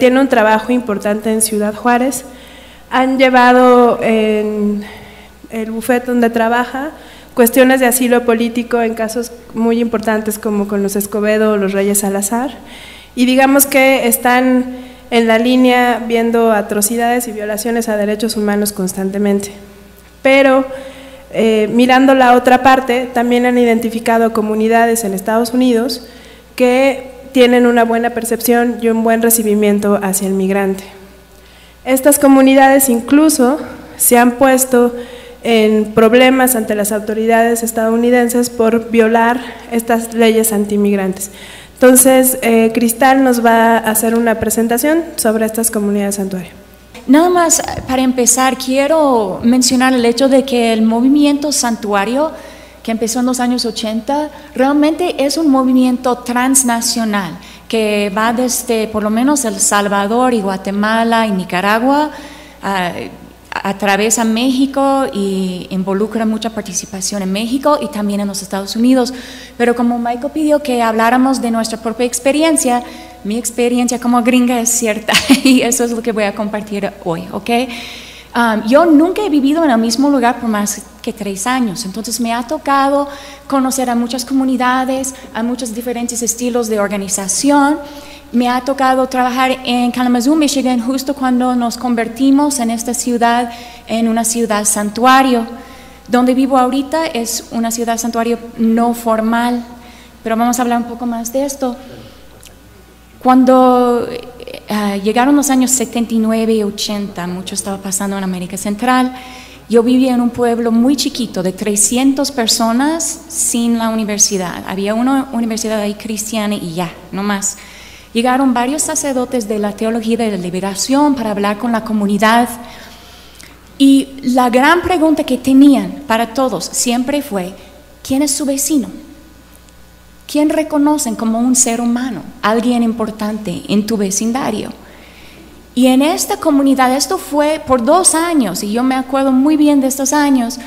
tiene un trabajo importante en Ciudad Juárez. Han llevado en el bufete donde trabaja cuestiones de asilo político en casos muy importantes como con los Escobedo o los Reyes Salazar, y digamos que están en la línea viendo atrocidades y violaciones a derechos humanos constantemente. Pero mirando la otra parte, también han identificado comunidades en Estados Unidos que tienen una buena percepción y un buen recibimiento hacia el migrante. Estas comunidades incluso se han puesto en problemas ante las autoridades estadounidenses por violar estas leyes antimigrantes. Entonces, Cristal nos va a hacer una presentación sobre estas comunidades santuario. Nada más para empezar, quiero mencionar el hecho de que el movimiento santuario, que empezó en los años 80, realmente es un movimiento transnacional que va desde por lo menos El Salvador y Guatemala y Nicaragua, atraviesa México y involucra mucha participación en México y también en los Estados Unidos. Pero como Michael pidió que habláramos de nuestra propia experiencia, mi experiencia como gringa es cierta y eso es lo que voy a compartir hoy, ¿ok? Yo nunca he vivido en el mismo lugar por más que 3 años, entonces me ha tocado conocer a muchas comunidades, a muchos diferentes estilos de organización. Me ha tocado trabajar en Kalamazoo, Michigan, justo cuando nos convertimos en esta ciudad, en una ciudad santuario. Donde vivo ahorita es una ciudad santuario no formal, pero vamos a hablar un poco más de esto. Cuando llegaron los años 79 y 80, mucho estaba pasando en América Central. Yo vivía en un pueblo muy chiquito, de 300 personas sin la universidad. Había una universidad ahí cristiana y ya, no más. Llegaron varios sacerdotes de la teología de la liberación para hablar con la comunidad. Y la gran pregunta que tenían para todos siempre fue, ¿quién es su vecino? ¿Quién reconocen como un ser humano, alguien importante en tu vecindario? Y en esta comunidad, esto fue por 2 años, y yo me acuerdo muy bien de estos años,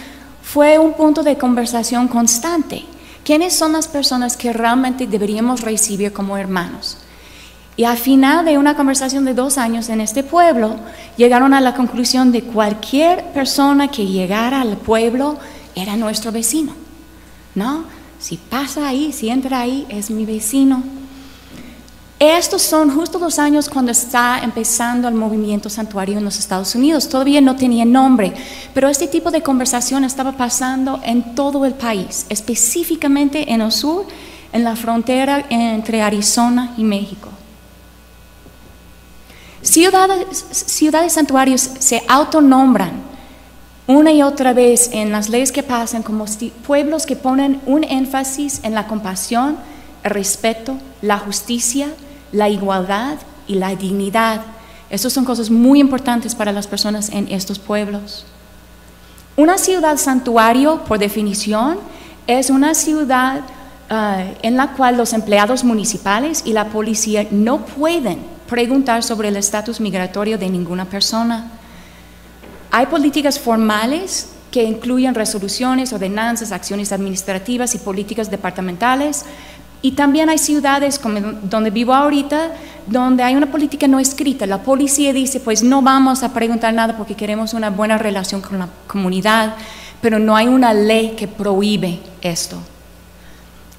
fue un punto de conversación constante. ¿Quiénes son las personas que realmente deberíamos recibir como hermanos? Y al final de una conversación de 2 años en este pueblo, llegaron a la conclusión de cualquier persona que llegara al pueblo era nuestro vecino, ¿no? Si pasa ahí, si entra ahí, es mi vecino. Estos son justo los años cuando está empezando el movimiento santuario en los Estados Unidos. Todavía no tenía nombre, pero este tipo de conversación estaba pasando en todo el país, específicamente en el sur, en la frontera entre Arizona y México. Ciudades santuarios se autonombran una y otra vez en las leyes que pasan como pueblos que ponen un énfasis en la compasión, el respeto, la justicia, la igualdad y la dignidad. Estas son cosas muy importantes para las personas en estos pueblos. Una ciudad santuario, por definición, es una ciudad en la cual los empleados municipales y la policía no pueden preguntar sobre el estatus migratorio de ninguna persona. Hay políticas formales que incluyen resoluciones, ordenanzas, acciones administrativas y políticas departamentales, y también hay ciudades como donde vivo ahorita, donde hay una política no escrita. La policía dice, pues no vamos a preguntar nada porque queremos una buena relación con la comunidad, pero no hay una ley que prohíbe esto.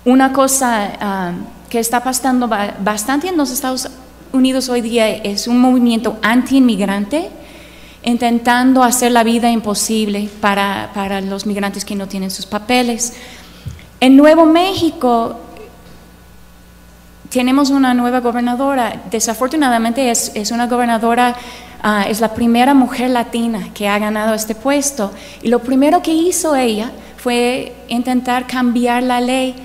Una cosa que está pasando bastante en los Estados Unidos hoy día es un movimiento anti-inmigrante, intentando hacer la vida imposible para los migrantes que no tienen sus papeles. En Nuevo México tenemos una nueva gobernadora. Desafortunadamente es una gobernadora, es la primera mujer latina que ha ganado este puesto, y lo primero que hizo ella fue intentar cambiar la ley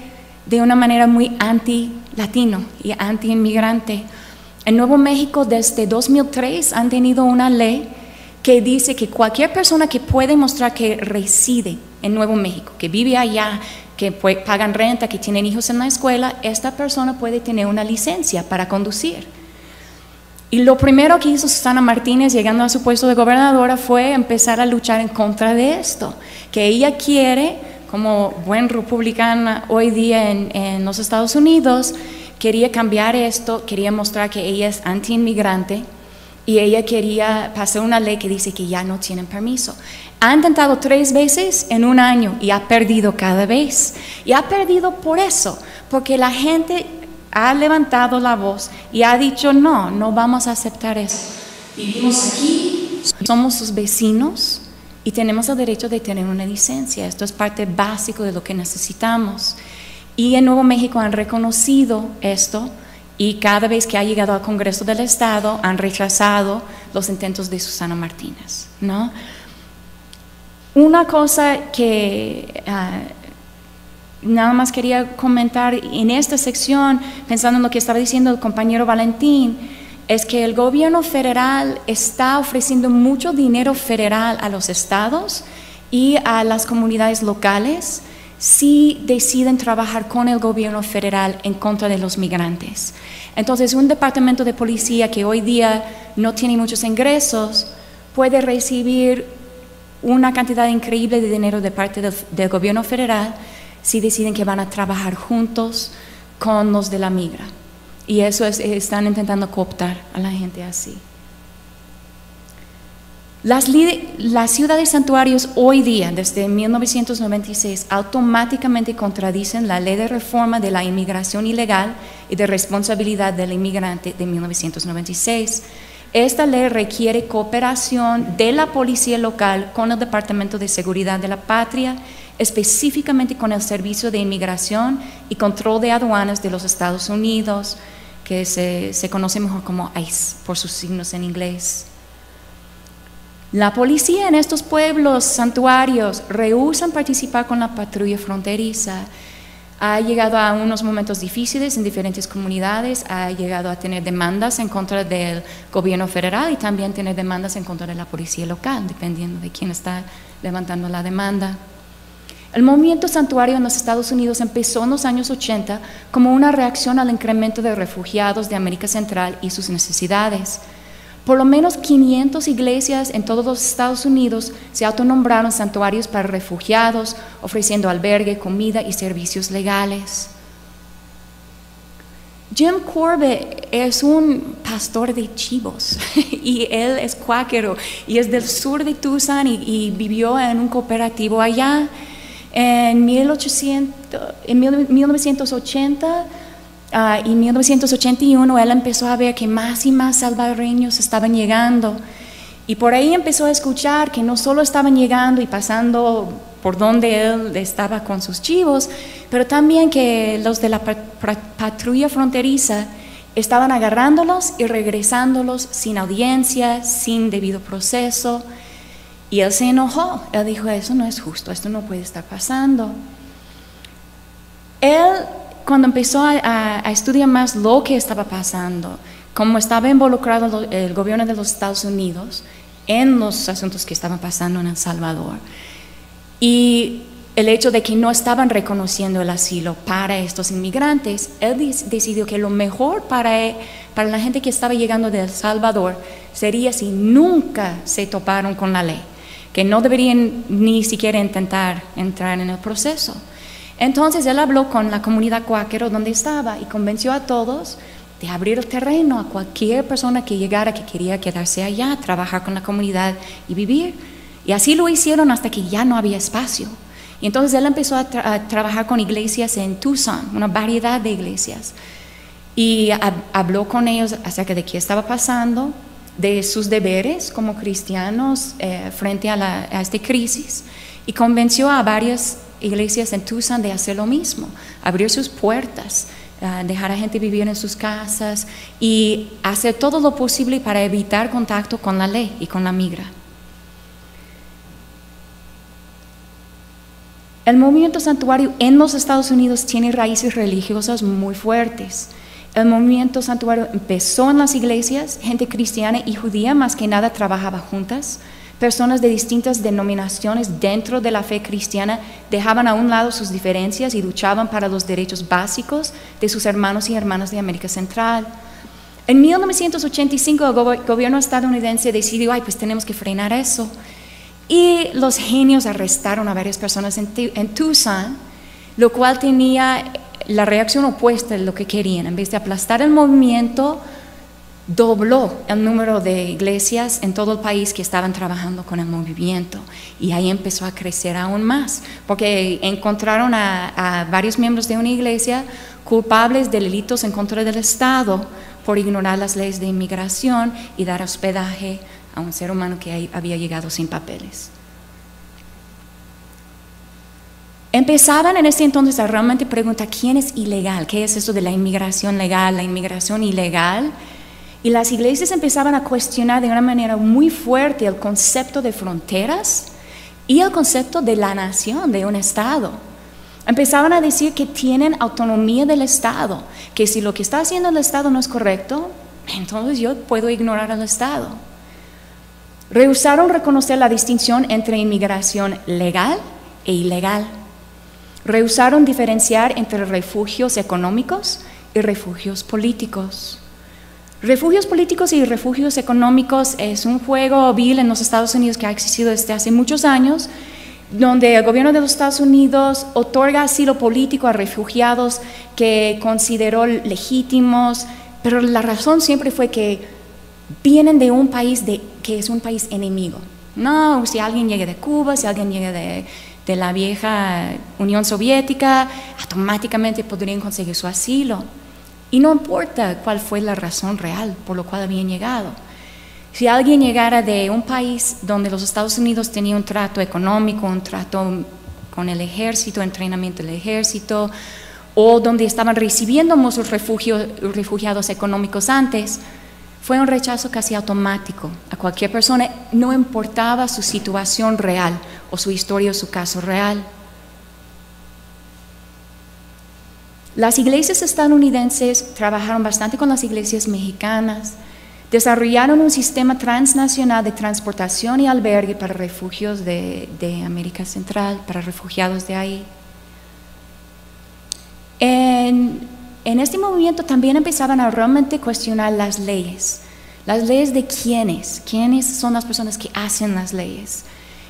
de una manera muy anti-latino y anti-inmigrante. En Nuevo México desde 2003 han tenido una ley que dice que cualquier persona que puede mostrar que reside en Nuevo México, que vive allá, que pagan renta, que tienen hijos en la escuela, esta persona puede tener una licencia para conducir. Y lo primero que hizo Susana Martínez llegando a su puesto de gobernadora fue empezar a luchar en contra de esto, que ella quiere, como buen republicana hoy día en los Estados Unidos, quería cambiar esto, quería mostrar que ella es anti-inmigrante y ella quería pasar una ley que dice que ya no tienen permiso. Ha intentado 3 veces en un año y ha perdido cada vez. Y ha perdido por eso, porque la gente ha levantado la voz y ha dicho no, no vamos a aceptar eso. Vivimos aquí, somos sus vecinos y tenemos el derecho de tener una licencia. Esto es parte básica de lo que necesitamos. Y en Nuevo México han reconocido esto y cada vez que ha llegado al Congreso del Estado han rechazado los intentos de Susana Martínez, ¿no? Una cosa que nada más quería comentar en esta sección, pensando en lo que estaba diciendo el compañero Valentín, es que el gobierno federal está ofreciendo mucho dinero federal a los estados y a las comunidades locales si deciden trabajar con el gobierno federal en contra de los migrantes. Entonces, un departamento de policía que hoy día no tiene muchos ingresos puede recibir una cantidad increíble de dinero de parte del gobierno federal si deciden que van a trabajar juntos con los de la migra. Y eso están intentando cooptar a la gente así. Las ciudades santuarios hoy día, desde 1996, automáticamente contradicen la ley de reforma de la inmigración ilegal y de responsabilidad del inmigrante de 1996. Esta ley requiere cooperación de la policía local con el Departamento de Seguridad de la Patria, específicamente con el Servicio de Inmigración y Control de Aduanas de los Estados Unidos, que se conoce mejor como ICE por sus signos en inglés. La policía en estos pueblos santuarios rehúsan participar con la patrulla fronteriza. Ha llegado a unos momentos difíciles en diferentes comunidades, ha llegado a tener demandas en contra del gobierno federal y también tener demandas en contra de la policía local, dependiendo de quién está levantando la demanda. El movimiento santuario en los Estados Unidos empezó en los años 80 como una reacción al incremento de refugiados de América Central y sus necesidades. Por lo menos 500 iglesias en todos los Estados Unidos se autonombraron santuarios para refugiados, ofreciendo albergue, comida y servicios legales. Jim Corbett es un pastor de chivos y él es cuáquero y es del sur de Tucson y vivió en un cooperativo allá. En 1980 y 1981 él empezó a ver que más y más salvadoreños estaban llegando y por ahí empezó a escuchar que no solo estaban llegando y pasando por donde él estaba con sus chivos, pero también que los de la patrulla fronteriza estaban agarrándolos y regresándolos sin audiencia, sin debido proceso. Y él se enojó, él dijo, eso no es justo, esto no puede estar pasando. Él, cuando empezó a estudiar más lo que estaba pasando, como estaba involucrado el gobierno de los Estados Unidos en los asuntos que estaban pasando en El Salvador, y el hecho de que no estaban reconociendo el asilo para estos inmigrantes, él decidió que lo mejor para la gente que estaba llegando de El Salvador sería si nunca se toparon con la ley, que no deberían ni siquiera intentar entrar en el proceso. Entonces él habló con la comunidad cuáquero donde estaba y convenció a todos de abrir el terreno a cualquier persona que llegara, que quería quedarse allá, trabajar con la comunidad y vivir. Y así lo hicieron hasta que ya no había espacio. Y entonces él empezó a trabajar con iglesias en Tucson, una variedad de iglesias. Y habló con ellos acerca de qué estaba pasando, de sus deberes como cristianos frente a esta crisis, y convenció a varias iglesias en Tucson de hacer lo mismo, abrir sus puertas, dejar a gente vivir en sus casas y hacer todo lo posible para evitar contacto con la ley y con la migra. El movimiento santuario en los Estados Unidos tiene raíces religiosas muy fuertes. El movimiento santuario empezó en las iglesias, gente cristiana y judía más que nada trabajaba juntas. Personas de distintas denominaciones dentro de la fe cristiana dejaban a un lado sus diferencias y luchaban para los derechos básicos de sus hermanos y hermanas de América Central. En 1985 el gobierno estadounidense decidió, pues tenemos que frenar eso. Y los genios arrestaron a varias personas en Tucson, lo cual tenía la reacción opuesta de lo que querían. En vez de aplastar el movimiento, dobló el número de iglesias en todo el país que estaban trabajando con el movimiento, y ahí empezó a crecer aún más, porque encontraron a varios miembros de una iglesia culpables de delitos en contra del Estado por ignorar las leyes de inmigración y dar hospedaje a un ser humano que había llegado sin papeles. Empezaban en ese entonces a realmente preguntar quién es ilegal, qué es eso de la inmigración legal, la inmigración ilegal. Y las iglesias empezaban a cuestionar de una manera muy fuerte el concepto de fronteras y el concepto de la nación, de un Estado. Empezaban a decir que tienen autonomía del Estado, que si lo que está haciendo el Estado no es correcto, entonces yo puedo ignorar al Estado. Rehusaron reconocer la distinción entre inmigración legal e ilegal. Rehusaron diferenciar entre refugios económicos y refugios políticos. Refugios políticos y refugios económicos es un juego vil en los Estados Unidos que ha existido desde hace muchos años, donde el gobierno de los Estados Unidos otorga asilo político a refugiados que consideró legítimos, pero la razón siempre fue que vienen de un país que es un país enemigo. No, si alguien llega de Cuba, si alguien llega de la vieja Unión Soviética, automáticamente podrían conseguir su asilo. Y no importa cuál fue la razón real por lo cual habían llegado. Si alguien llegara de un país donde los Estados Unidos tenían un trato económico, un trato con el ejército, entrenamiento del ejército, o donde estaban recibiendo muchos refugiados económicos antes, fue un rechazo casi automático a cualquier persona, no importaba su situación real o su historia o su caso real. Las iglesias estadounidenses trabajaron bastante con las iglesias mexicanas, desarrollaron un sistema transnacional de transportación y albergue para refugios de América Central, para refugiados de ahí. En este movimiento también empezaban a realmente cuestionar las leyes de quiénes son las personas que hacen las leyes.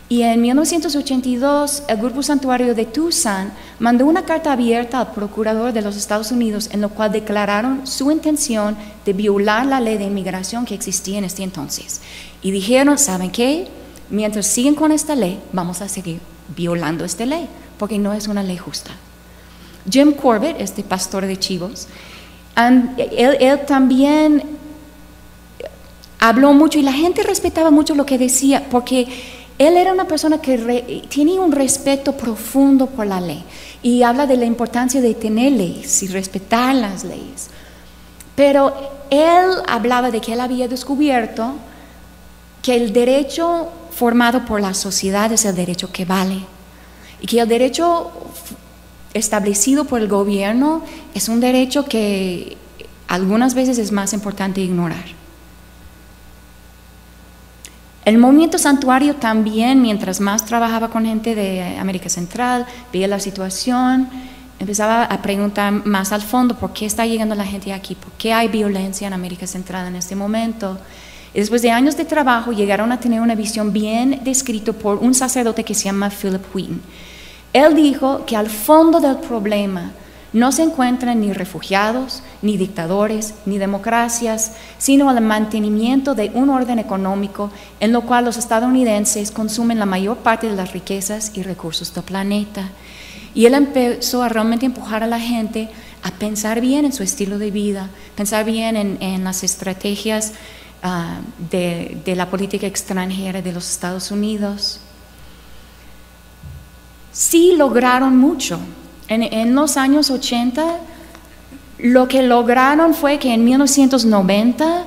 Y en 1982, el Grupo Santuario de Tucson mandó una carta abierta al procurador de los Estados Unidos en la cual declararon su intención de violar la ley de inmigración que existía en este entonces. Y dijeron, ¿saben qué? Mientras siguen con esta ley, vamos a seguir violando esta ley, porque no es una ley justa. Jim Corbett, este pastor de chivos, él también habló mucho y la gente respetaba mucho lo que decía, porque él era una persona que tenía un respeto profundo por la ley y habla de la importancia de tener leyes y respetar las leyes. Pero él hablaba de que él había descubierto que el derecho formado por la sociedad es el derecho que vale y que el derecho establecido por el gobierno es un derecho que algunas veces es más importante ignorar. El movimiento santuario también, mientras más trabajaba con gente de América Central, veía la situación, empezaba a preguntar más al fondo por qué está llegando la gente aquí, por qué hay violencia en América Central en este momento. Y después de años de trabajo llegaron a tener una visión bien descrita por un sacerdote que se llama Philip Wheaton. Él dijo que al fondo del problema no se encuentran ni refugiados, ni dictadores, ni democracias, sino el mantenimiento de un orden económico en lo cual los estadounidenses consumen la mayor parte de las riquezas y recursos del planeta. Y él empezó a realmente empujar a la gente a pensar bien en su estilo de vida, pensar bien en las estrategias de la política extranjera de los Estados Unidos. Sí lograron mucho. En los años 80, lo que lograron fue que en 1990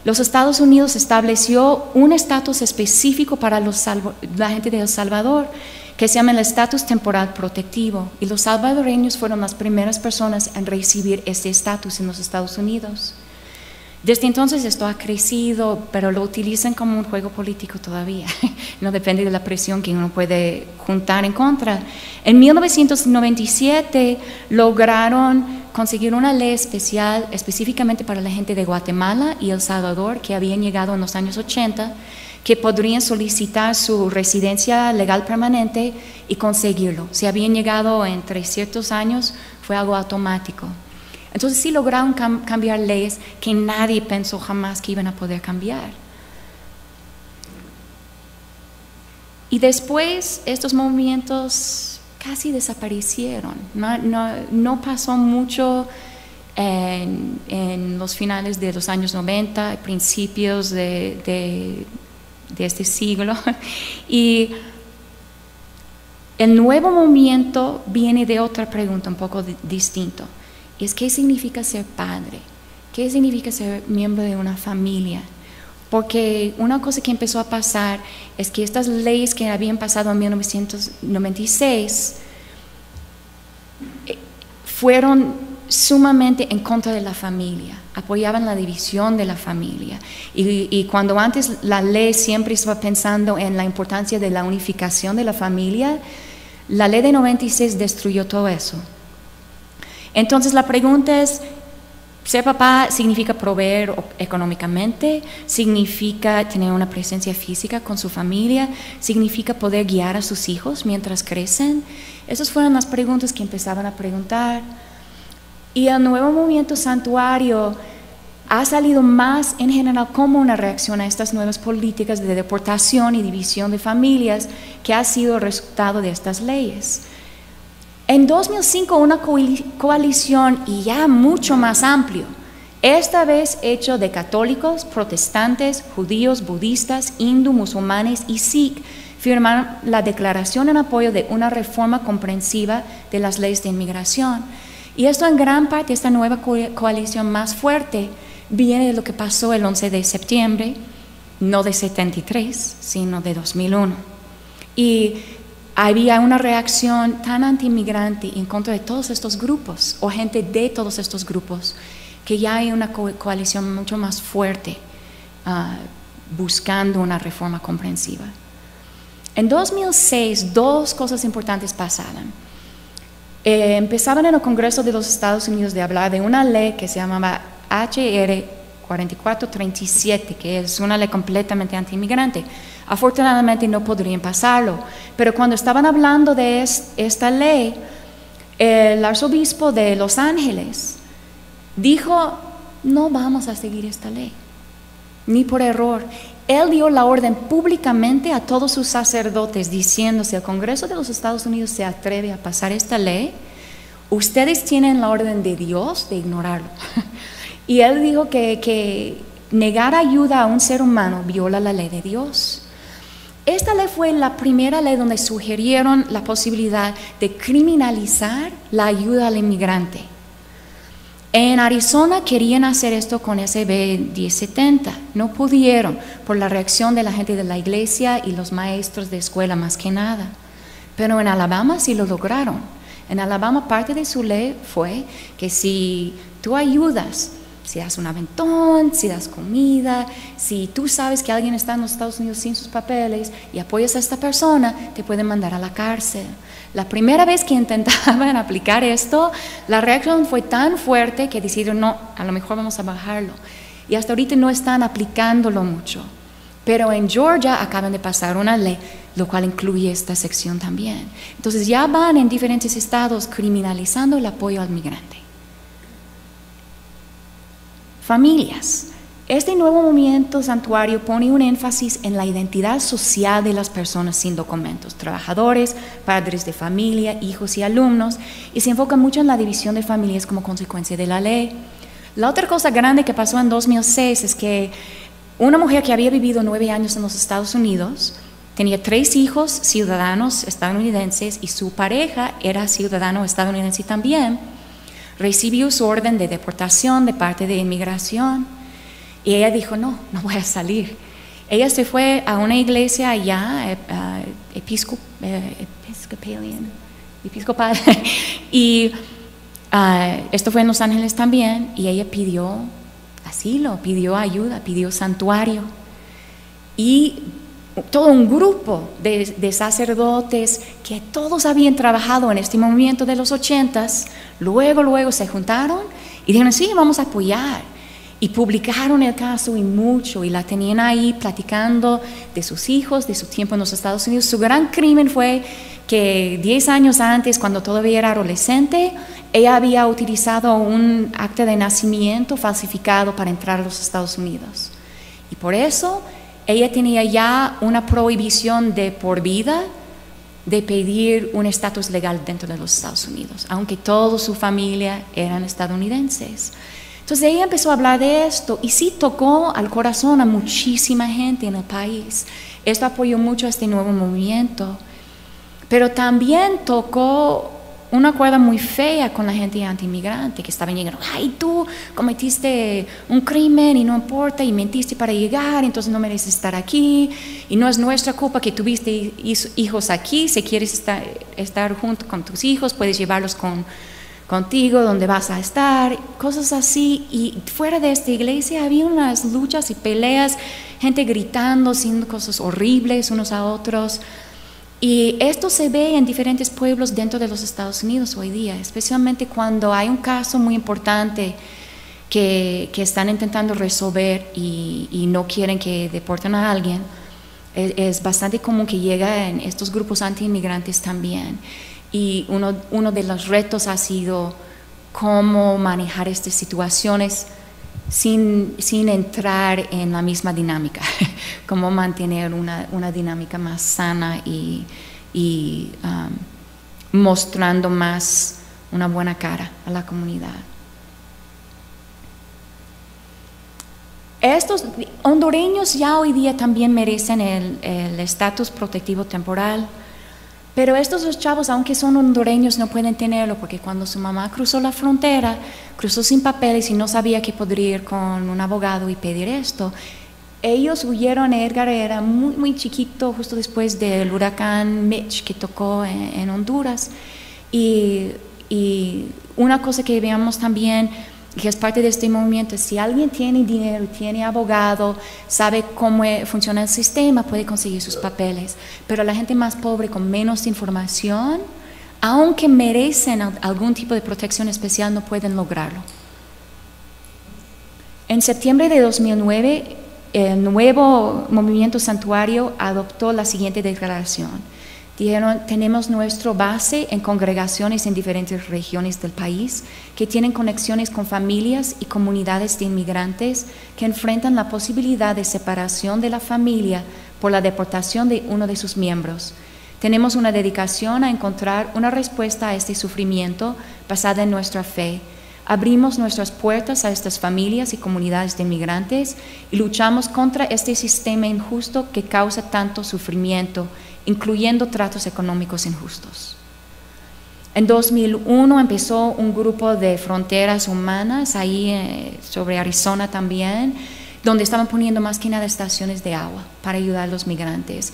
los Estados Unidos estableció un estatus específico para la gente de El Salvador, que se llama el estatus temporal protectivo, y los salvadoreños fueron las primeras personas en recibir este estatus en los Estados Unidos. Desde entonces esto ha crecido, pero lo utilizan como un juego político todavía. No depende de la presión que uno puede juntar en contra. En 1997 lograron conseguir una ley especial específicamente para la gente de Guatemala y El Salvador que habían llegado en los años 80, que podrían solicitar su residencia legal permanente y conseguirlo. Si habían llegado entre ciertos años, fue algo automático. Entonces sí lograron cambiar leyes que nadie pensó jamás que iban a poder cambiar. Y después estos movimientos casi desaparecieron. No pasó mucho en los finales de los años 90, principios de este siglo. Y el nuevo movimiento viene de otra pregunta un poco distinta. Es ¿qué significa ser padre? ¿Qué significa ser miembro de una familia? Porque una cosa que empezó a pasar es que estas leyes que habían pasado en 1996 fueron sumamente en contra de la familia, apoyaban la división de la familia. Y cuando antes la ley siempre estaba pensando en la importancia de la unificación de la familia, la ley de 96 destruyó todo eso. Entonces la pregunta es, ser papá significa proveer económicamente, significa tener una presencia física con su familia, significa poder guiar a sus hijos mientras crecen. Esas fueron las preguntas que empezaban a preguntar. Y el nuevo movimiento santuario ha salido más en general como una reacción a estas nuevas políticas de deportación y división de familias que ha sido el resultado de estas leyes. En 2005 una coalición y ya mucho más amplio, esta vez hecho de católicos, protestantes, judíos, budistas, hindú, musulmanes y sikh, firmaron la declaración en apoyo de una reforma comprensiva de las leyes de inmigración. Y esto en gran parte, esta nueva coalición más fuerte, viene de lo que pasó el 11 de septiembre, no de 73, sino de 2001. Y había una reacción tan anti-inmigrante en contra de todos estos grupos, o gente de todos estos grupos, que ya hay una coalición mucho más fuerte buscando una reforma comprensiva. En 2006, dos cosas importantes pasaron. Empezaban en el Congreso de los Estados Unidos de hablar de una ley que se llamaba HR 4437, que es una ley completamente anti-inmigrante. Afortunadamente no podrían pasarlo, pero cuando estaban hablando de esta ley, el arzobispo de Los Ángeles dijo, no vamos a seguir esta ley, ni por error. Él dio la orden públicamente a todos sus sacerdotes diciendo, si el Congreso de los Estados Unidos se atreve a pasar esta ley, ustedes tienen la orden de Dios de ignorarlo. Y él dijo que negar ayuda a un ser humano viola la ley de Dios. Esta ley fue la primera ley donde sugirieron la posibilidad de criminalizar la ayuda al inmigrante. En Arizona querían hacer esto con SB 1070, no pudieron por la reacción de la gente de la iglesia y los maestros de escuela más que nada. Pero en Alabama sí lo lograron. En Alabama parte de su ley fue que si tú ayudas, si das un aventón, si das comida, si tú sabes que alguien está en los Estados Unidos sin sus papeles y apoyas a esta persona, te pueden mandar a la cárcel. La primera vez que intentaban aplicar esto, la reacción fue tan fuerte que decidieron, no, a lo mejor vamos a bajarlo. Y hasta ahorita no están aplicándolo mucho. Pero en Georgia acaban de pasar una ley, lo cual incluye esta sección también. Entonces ya van en diferentes estados criminalizando el apoyo al migrante. Familias. Este nuevo movimiento santuario pone un énfasis en la identidad social de las personas sin documentos, trabajadores, padres de familia, hijos y alumnos, y se enfoca mucho en la división de familias como consecuencia de la ley. La otra cosa grande que pasó en 2006 es que una mujer que había vivido 9 años en los Estados Unidos, tenía 3 hijos ciudadanos estadounidenses y su pareja era ciudadano estadounidense también, recibió su orden de deportación de parte de inmigración y ella dijo, no voy a salir. Ella se fue a una iglesia allá, episcopal, y esto fue en Los Ángeles también, y ella pidió asilo, pidió ayuda, pidió santuario. Y todo un grupo de sacerdotes que todos habían trabajado en este movimiento de los 80s, luego se juntaron y dijeron, sí, vamos a apoyar. Y publicaron el caso y mucho, y la tenían ahí platicando de sus hijos, de su tiempo en los Estados Unidos. Su gran crimen fue que 10 años antes, cuando todavía era adolescente, ella había utilizado un acta de nacimiento falsificado para entrar a los Estados Unidos. Y por eso ella tenía ya una prohibición de por vida de pedir un estatus legal dentro de los Estados Unidos, aunque toda su familia eran estadounidenses. Entonces ella empezó a hablar de esto y sí tocó al corazón a muchísima gente en el país. Esto apoyó mucho a este nuevo movimiento, pero también tocó una cuerda muy fea con la gente anti-inmigrante que estaban llegando. Ay, tú cometiste un crimen y no importa, y mentiste para llegar, entonces no mereces estar aquí, y no es nuestra culpa que tuviste hijos aquí. Si quieres estar junto con tus hijos, puedes llevarlos contigo donde vas a estar, cosas así. Y fuera de esta iglesia había unas luchas y peleas, gente gritando, haciendo cosas horribles unos a otros. Y esto se ve en diferentes pueblos dentro de los Estados Unidos hoy día, especialmente cuando hay un caso muy importante que están intentando resolver y no quieren que deporten a alguien. Es bastante común que lleguen estos grupos anti-inmigrantes también. Y uno de los retos ha sido cómo manejar estas situaciones sin entrar en la misma dinámica, cómo mantener una dinámica más sana y mostrando más una buena cara a la comunidad. Estos hondureños ya hoy día también merecen el estatus protectivo temporal. Pero estos dos chavos, aunque son hondureños, no pueden tenerlo porque cuando su mamá cruzó la frontera, cruzó sin papeles y no sabía que podría ir con un abogado y pedir esto. Ellos huyeron. Edgar era muy, muy chiquito, justo después del huracán Mitch que tocó en Honduras. Y una cosa que veamos también, que es parte de este movimiento, si alguien tiene dinero, tiene abogado, sabe cómo funciona el sistema, puede conseguir sus papeles. Pero la gente más pobre, con menos información, aunque merecen algún tipo de protección especial, no pueden lograrlo. En septiembre de 2009, el nuevo movimiento Santuario adoptó la siguiente declaración. Dijeron: tenemos nuestra base en congregaciones en diferentes regiones del país que tienen conexiones con familias y comunidades de inmigrantes que enfrentan la posibilidad de separación de la familia por la deportación de uno de sus miembros. Tenemos una dedicación a encontrar una respuesta a este sufrimiento basada en nuestra fe. Abrimos nuestras puertas a estas familias y comunidades de inmigrantes y luchamos contra este sistema injusto que causa tanto sufrimiento, incluyendo tratos económicos injustos. En 2001 empezó un grupo de fronteras humanas ahí sobre Arizona también, donde estaban poniendo más que nada estaciones de agua para ayudar a los migrantes.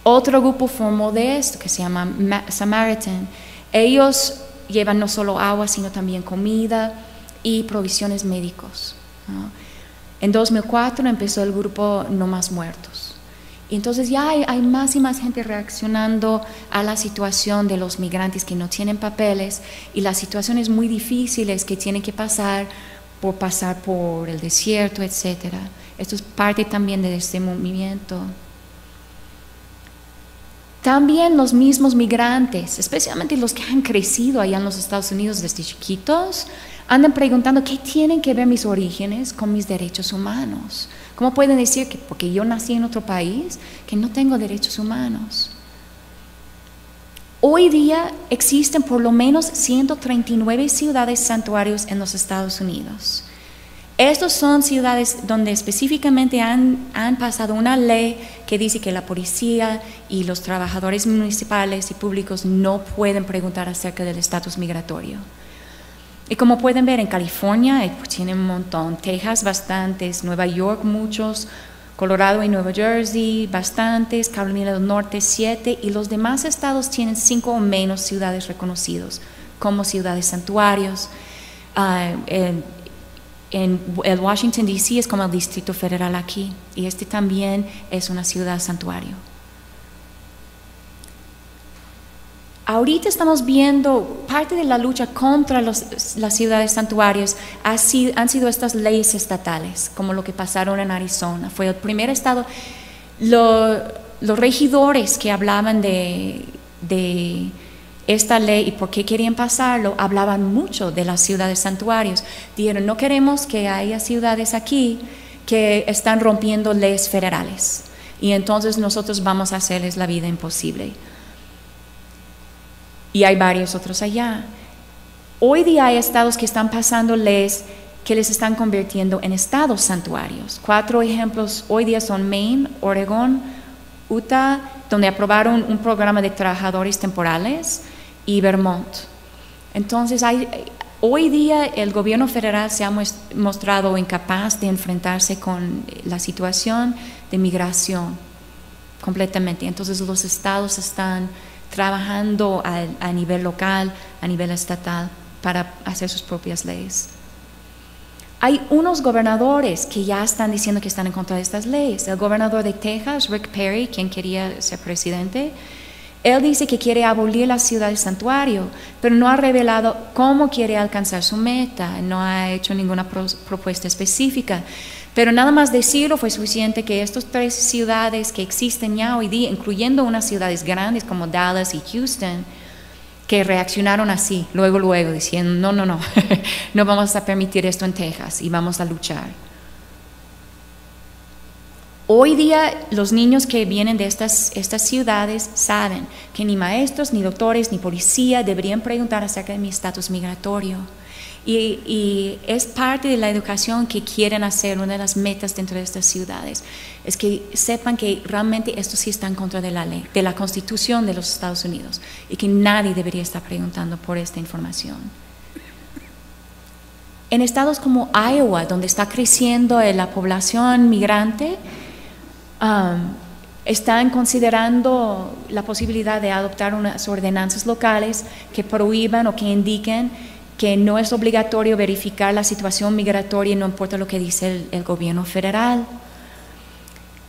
Otro grupo formó de esto que se llama Samaritan. Ellos llevan no solo agua, sino también comida y provisiones médicos, ¿no? En 2004 empezó el grupo No Más Muertos. Y entonces ya hay más y más gente reaccionando a la situación de los migrantes que no tienen papeles y las situaciones muy difíciles que tienen que pasar por el desierto, etc. Esto es parte también de este movimiento. También los mismos migrantes, especialmente los que han crecido allá en los Estados Unidos desde chiquitos, andan preguntando: ¿qué tienen que ver mis orígenes con mis derechos humanos? ¿Cómo pueden decir que porque yo nací en otro país, que no tengo derechos humanos? Hoy día existen por lo menos 139 ciudades santuarios en los Estados Unidos. Estas son ciudades donde específicamente han pasado una ley que dice que la policía y los trabajadores municipales y públicos no pueden preguntar acerca del estatus migratorio. Y como pueden ver, en California tienen un montón, Texas bastantes, Nueva York muchos, Colorado y Nueva Jersey bastantes, Carolina del Norte 7, y los demás estados tienen 5 o menos ciudades reconocidos como ciudades santuarios. El Washington D.C. es como el Distrito Federal aquí, y este también es una ciudad santuario. ahorita estamos viendo parte de la lucha contra las ciudades santuarios han sido estas leyes estatales, como lo que pasaron en Arizona. Fue el primer estado. Los regidores que hablaban de esta ley y por qué querían pasarlo, hablaban mucho de las ciudades santuarios. Dijeron, no queremos que haya ciudades aquí que están rompiendo leyes federales y entonces nosotros vamos a hacerles la vida imposible. Y hay varios otros allá. Hoy día hay estados que están pasando leyes que les están convirtiendo en estados santuarios. 4 ejemplos hoy día son Maine, Oregón, Utah, donde aprobaron un programa de trabajadores temporales, y Vermont. Entonces, hoy día el gobierno federal se ha mostrado incapaz de enfrentarse con la situación de migración completamente. Entonces, los estados están trabajando a nivel local, a nivel estatal, para hacer sus propias leyes. Hay unos gobernadores que ya están diciendo que están en contra de estas leyes. El gobernador de Texas, Rick Perry, quien quería ser presidente, él dice que quiere abolir las ciudades santuario, pero no ha revelado cómo quiere alcanzar su meta, no ha hecho ninguna propuesta específica. Pero nada más decirlo fue suficiente que estas 3 ciudades que existen ya hoy día, incluyendo unas ciudades grandes como Dallas y Houston, que reaccionaron así, luego, diciendo, no, no vamos a permitir esto en Texas y vamos a luchar. Hoy día los niños que vienen de estas ciudades saben que ni maestros, ni doctores, ni policía deberían preguntar acerca de mi estatus migratorio. Y es parte de la educación que quieren hacer, una de las metas dentro de estas ciudades, es que sepan que realmente esto sí está en contra de la ley, de la Constitución de los Estados Unidos, y que nadie debería estar preguntando por esta información. En estados como Iowa, donde está creciendo la población migrante, están considerando la posibilidad de adoptar unas ordenanzas locales que prohíban o que indiquen que no es obligatorio verificar la situación migratoria, no importa lo que dice el gobierno federal.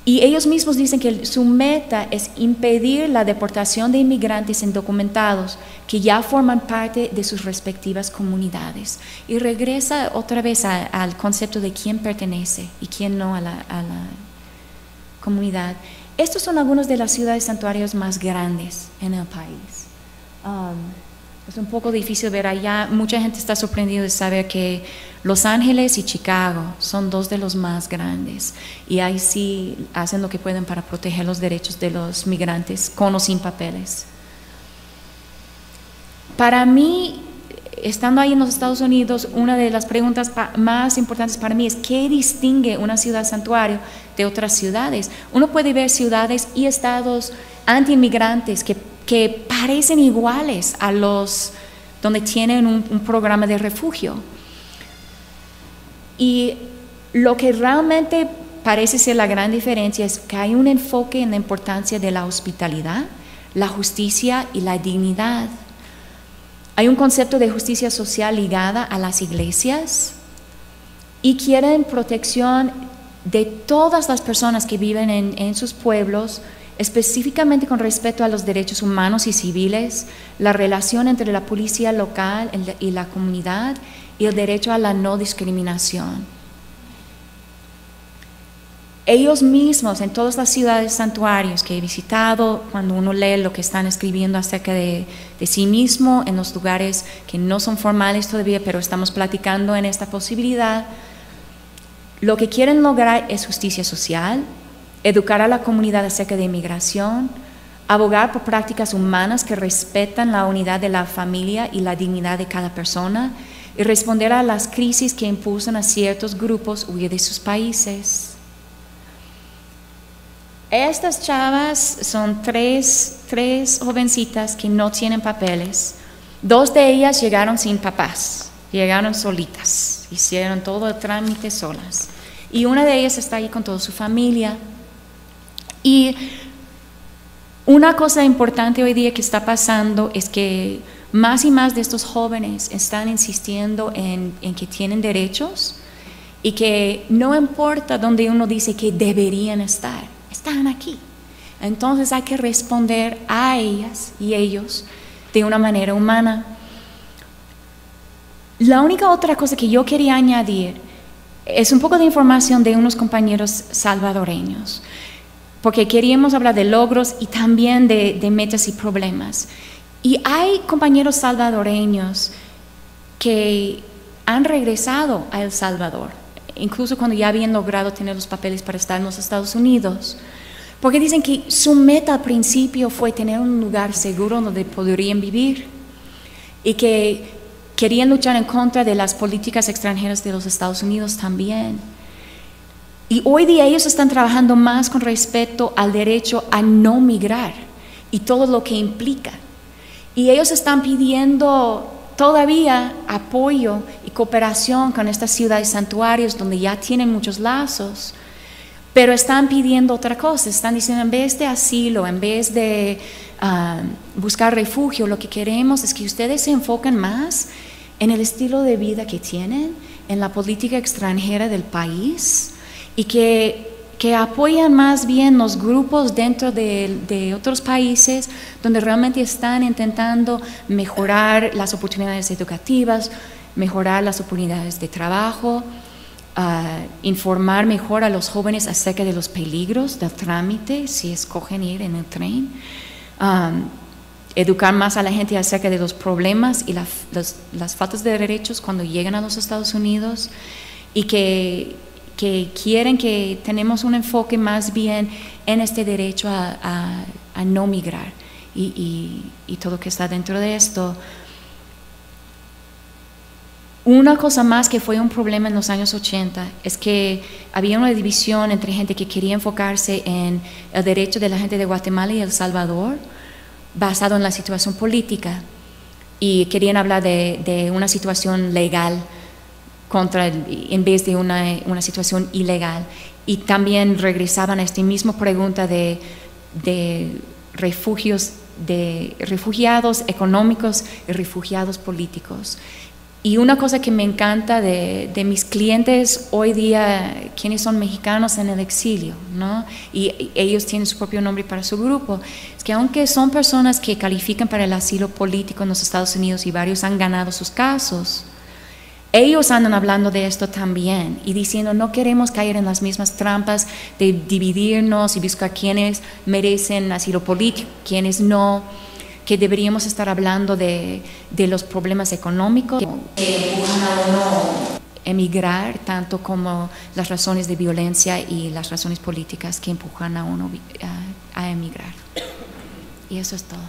Y ellos mismos dicen que su meta es impedir la deportación de inmigrantes indocumentados que ya forman parte de sus respectivas comunidades. Y regresa otra vez al concepto de quién pertenece y quién no a la comunidad. Estos son algunos de las ciudades santuarios más grandes en el país. Es un poco difícil ver allá. Mucha gente está sorprendida de saber que Los Ángeles y Chicago son 2 de los más grandes. Y ahí sí hacen lo que pueden para proteger los derechos de los migrantes con o sin papeles. Para mí, estando ahí en los Estados Unidos, una de las preguntas más importantes para mí es ¿qué distingue una ciudad santuario de otras ciudades? Uno puede ver ciudades y estados anti-inmigrantes que parecen iguales a los donde tienen un programa de refugio. Y lo que realmente parece ser la gran diferencia es que hay un enfoque en la importancia de la hospitalidad, la justicia y la dignidad. Hay un concepto de justicia social ligada a las iglesias y quieren protección de todas las personas que viven en sus pueblos, específicamente con respecto a los derechos humanos y civiles, la relación entre la policía local y la comunidad y el derecho a la no discriminación. Ellos mismos, en todas las ciudades santuarios que he visitado, cuando uno lee lo que están escribiendo acerca de sí mismo en los lugares que no son formales todavía, pero estamos platicando en esta posibilidad, lo que quieren lograr es justicia social, educar a la comunidad acerca de inmigración, abogar por prácticas humanas que respetan la unidad de la familia y la dignidad de cada persona, y responder a las crisis que impulsan a ciertos grupos huir de sus países. Estas chavas son tres jovencitas que no tienen papeles. 2 de ellas llegaron sin papás, llegaron solitas, hicieron todo el trámite solas. Y una de ellas está ahí con toda su familia. Y una cosa importante hoy día que está pasando es que más y más de estos jóvenes están insistiendo en que tienen derechos y que no importa dónde uno dice que deberían estar, están aquí. Entonces hay que responder a ellas y ellos de una manera humana. La única otra cosa que yo quería añadir es un poco de información de unos compañeros salvadoreños, porque queríamos hablar de logros y también de metas y problemas. Y hay compañeros salvadoreños que han regresado a El Salvador, incluso cuando ya habían logrado tener los papeles para estar en los Estados Unidos, porque dicen que su meta al principio fue tener un lugar seguro donde podrían vivir y que querían luchar en contra de las políticas extranjeras de los Estados Unidos también. Y hoy día ellos están trabajando más con respecto al derecho a no migrar y todo lo que implica. Y ellos están pidiendo todavía apoyo y cooperación con estas ciudades santuarios donde ya tienen muchos lazos, pero están pidiendo otra cosa. Están diciendo, en vez de asilo, en vez de buscar refugio, lo que queremos es que ustedes se enfoquen más en el estilo de vida que tienen, en la política extranjera del país, y que apoyan más bien los grupos dentro de otros países donde realmente están intentando mejorar las oportunidades educativas, mejorar las oportunidades de trabajo, informar mejor a los jóvenes acerca de los peligros del trámite si escogen ir en el tren, educar más a la gente acerca de los problemas y las faltas de derechos cuando llegan a los Estados Unidos, y que quieren que tenemos un enfoque más bien en este derecho a no migrar y todo lo que está dentro de esto. Una cosa más que fue un problema en los años 80 es que había una división entre gente que quería enfocarse en el derecho de la gente de Guatemala y El Salvador basado en la situación política, y querían hablar de una situación legal en vez de una situación ilegal, y también regresaban a esta misma pregunta de refugiados económicos y refugiados políticos. Y una cosa que me encanta de mis clientes hoy día, quienes son mexicanos en el exilio, ¿no? Y ellos tienen su propio nombre para su grupo, es que aunque son personas que califican para el asilo político en los Estados Unidos y varios han ganado sus casos, ellos andan hablando de esto también y diciendo, no queremos caer en las mismas trampas de dividirnos y buscar quienes merecen asilo político, quienes no, que deberíamos estar hablando de los problemas económicos que empujan a uno a emigrar, tanto como las razones de violencia y las razones políticas que empujan a uno a emigrar. Y eso es todo.